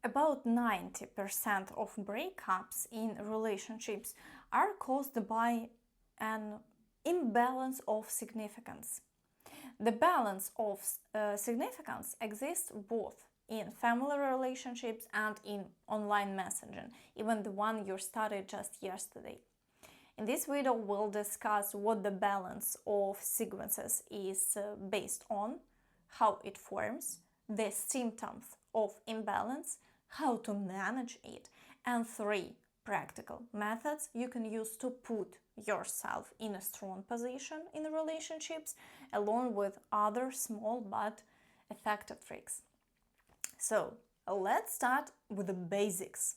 About 90% of breakups in relationships are caused by an imbalance of significance. The balance of significance exists both in family relationships and in online messaging, even the one you started just yesterday. In this video, we'll discuss what the balance of sequences is based on, how it forms, the symptoms of imbalance, how to manage it, and 3 practical methods you can use to put yourself in a strong position in relationships, along with other small but effective tricks. So, let's start with the basics.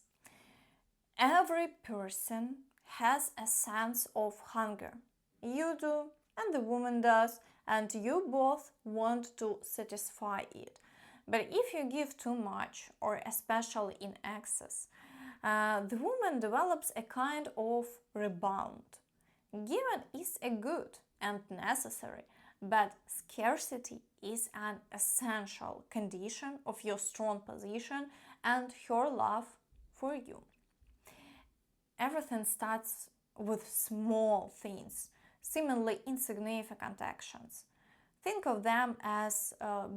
Every person has a sense of hunger. You do, and the woman does, and you both want to satisfy it. But if you give too much, or especially in excess, the woman develops a kind of rebound. Giving is a good and necessary, but scarcity is an essential condition of your strong position and her love for you. Everything starts with small things, seemingly insignificant actions. Think of them as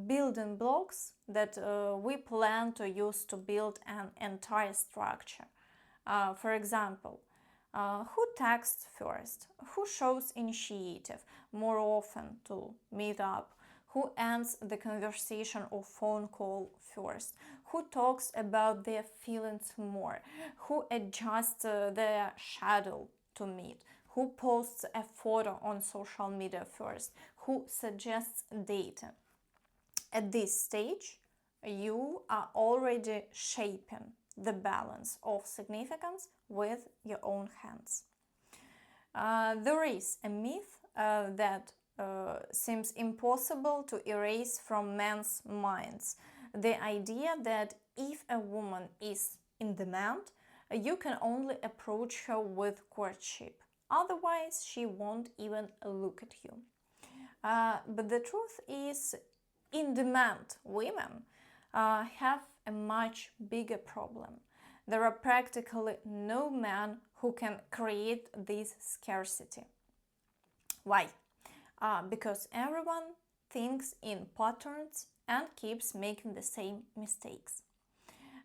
building blocks that we plan to use to build an entire structure. For example, who texts first? Who shows initiative more often to meet up? Who ends the conversation or phone call first? Who talks about their feelings more? Who adjusts their schedule to meet? Who posts a photo on social media first? Who suggests dating? At this stage, you are already shaping the balance of significance with your own hands. There is a myth that seems impossible to erase from men's minds. The idea that if a woman is in demand, you can only approach her with courtship. Otherwise, she won't even look at you. But the truth is, in demand women have a much bigger problem. There are practically no men who can create this scarcity. Why? Because everyone thinks in patterns and keeps making the same mistakes.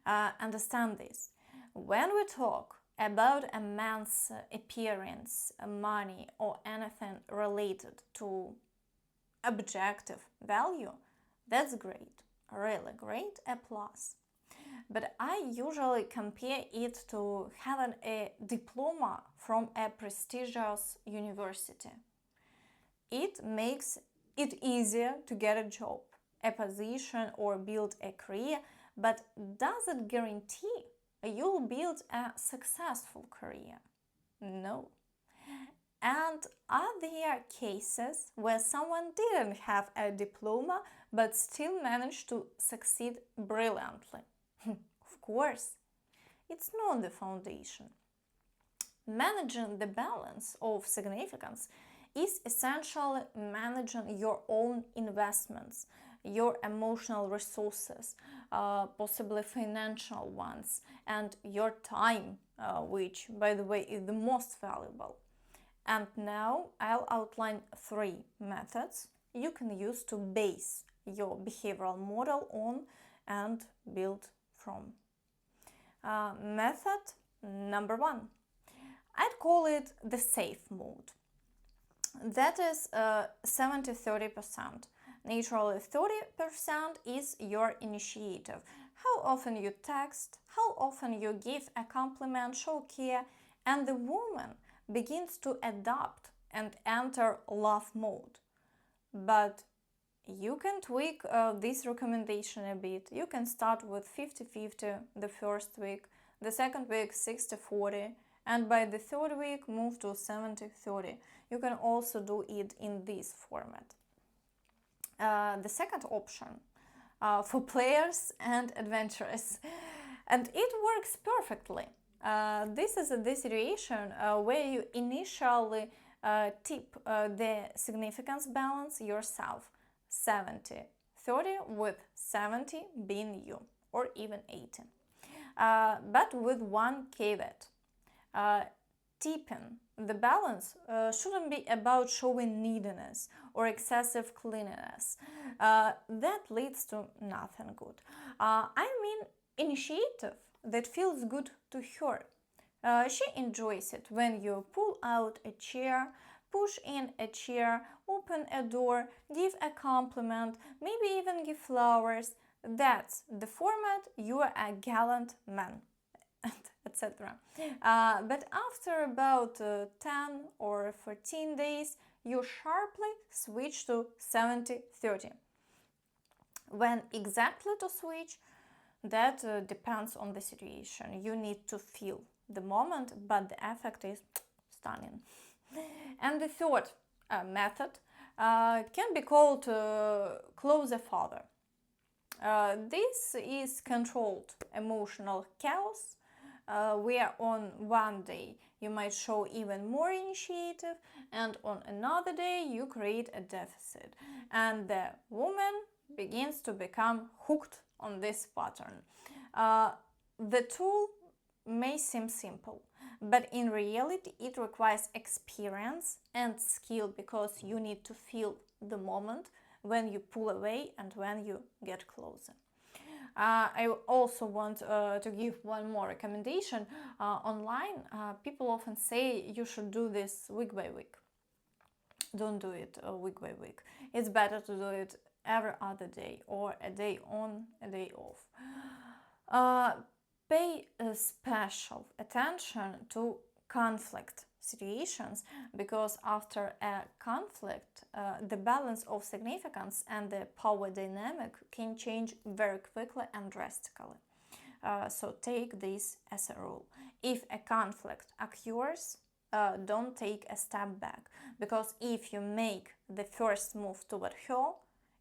Understand this. When we talk about a man's appearance, money, or anything related to objective value, that's great, really great, a plus. But I usually compare it to having a diploma from a prestigious university. It makes it easier to get a job, a position, or build a career, but does it guarantee you'll build a successful career? No. And are there cases where someone didn't have a diploma but still managed to succeed brilliantly? Of course. It's not the foundation. Managing the balance of significance is essentially managing your own investments, your emotional resources, possibly financial ones, and your time, which, by the way, is the most valuable. And now I'll outline 3 methods you can use to base your behavioral model on and build from. Method number 1. I'd call it the safe mode. That is 70-30%. Naturally, 30% is your initiative. How often you text, how often you give a compliment, show care, and the woman begins to adapt and enter love mode. But you can tweak this recommendation a bit. You can start with 50-50 the first week, the second week 60-40, and by the third week move to 70-30. You can also do it in this format. The second option for players and adventurers, and it works perfectly. This is the situation where you initially tip the significance balance yourself, 70-30, with 70 being you, or even 80. but with one caveat. Tipping the balance shouldn't be about showing neediness or excessive cleanliness. That leads to nothing good. I mean, initiative that feels good to her. She enjoys it when you pull out a chair, push in a chair, open a door, give a compliment, maybe even give flowers. That's the format. You are a gallant man, etc. But after about 10 or 14 days, you sharply switch to 70-30. When exactly to switch, that depends on the situation. You need to feel the moment, but the effect is stunning. And the third method can be called closer father. This is controlled emotional chaos, where on one day you might show even more initiative, and on another day you create a deficit, and the woman begins to become hooked on this pattern. The tool may seem simple, but in reality it requires experience and skill, because you need to feel the moment when you pull away and when you get closer. I also want to give one more recommendation. Online, people often say you should do this week by week. Don't do it week by week. It's better to do it every other day, or a day on, a day off. Pay special attention to conflict situations, because after a conflict, the balance of significance and the power dynamic can change very quickly and drastically. So take this as a rule. If a conflict occurs, don't take a step back, because if you make the first move toward her,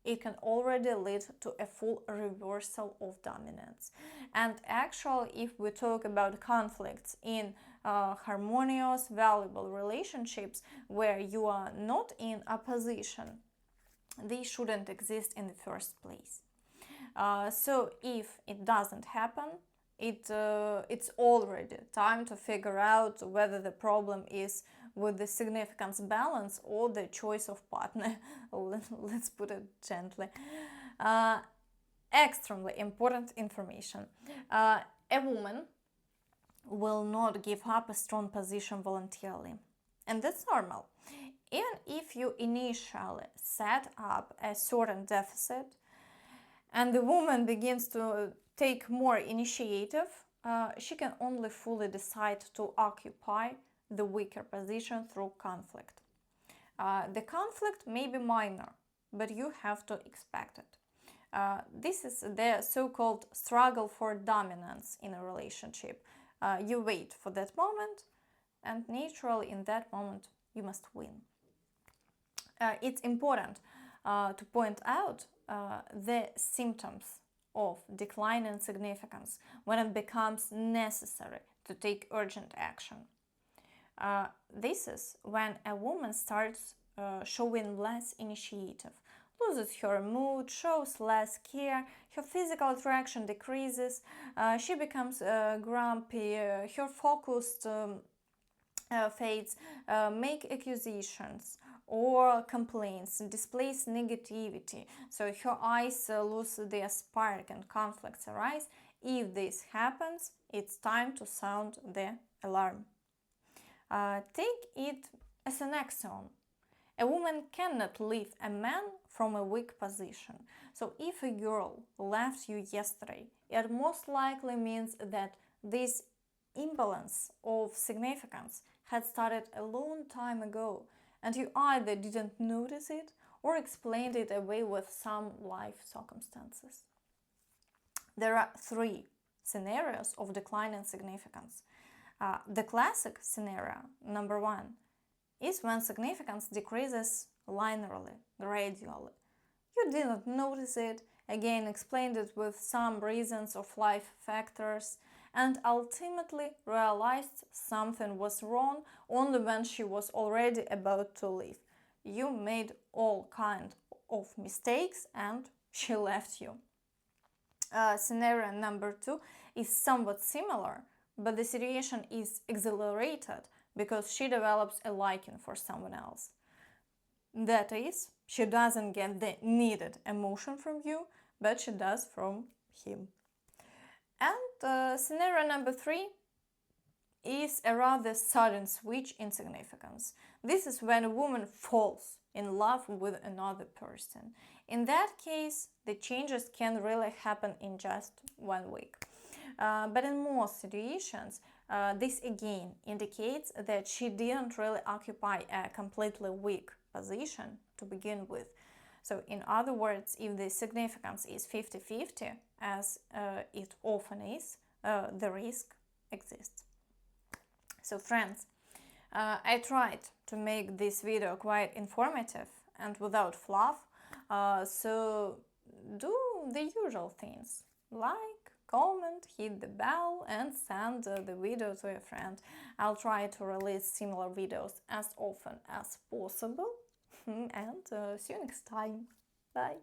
it can already lead to a full reversal of dominance. And actually, if we talk about conflicts in harmonious, valuable relationships where you are not in opposition, they shouldn't exist in the first place. So if it doesn't happen, it's already time to figure out whether the problem is with the significance balance or the choice of partner. Let's put it gently. Extremely important information. A woman will not give up a strong position voluntarily, and that's normal. Even if you initially set up a certain deficit and the woman begins to take more initiative, she can only fully decide to occupy the weaker position through conflict. The conflict may be minor, but you have to expect it. This is the so-called struggle for dominance in a relationship. You wait for that moment, and naturally in that moment you must win. It's important to point out the symptoms of decline in significance when it becomes necessary to take urgent action. This is when a woman starts showing less initiative, loses her mood, shows less care, her physical attraction decreases, she becomes grumpy, her focus fades, make accusations or complaints, displays negativity, so her eyes lose their spark and conflicts arise. If this happens, it's time to sound the alarm. Take it as an axiom. A woman cannot leave a man from a weak position. So if a girl left you yesterday, it most likely means that this imbalance of significance had started a long time ago, and you either didn't notice it or explained it away with some life circumstances. There are three scenarios of decline in significance. The classic scenario, number one, is when significance decreases linearly, gradually. You didn't notice it, again explained it with some reasons of life factors, and ultimately realized something was wrong only when she was already about to leave. You made all kinds of mistakes and she left you. Scenario number 2 is somewhat similar, but the situation is accelerated because she develops a liking for someone else. That is, she doesn't get the needed emotion from you, but she does from him. And scenario number 3 is a rather sudden switch in significance. This is when a woman falls in love with another person. In that case, the changes can really happen in just 1 week. But in most situations, this again indicates that she didn't really occupy a completely weak position to begin with. So in other words, if the significance is 50-50, as it often is, the risk exists. So friends, I tried to make this video quite informative and without fluff, so do the usual things, like, comment, hit the bell and send the video to a friend. I'll try to release similar videos as often as possible and see you next time. Bye!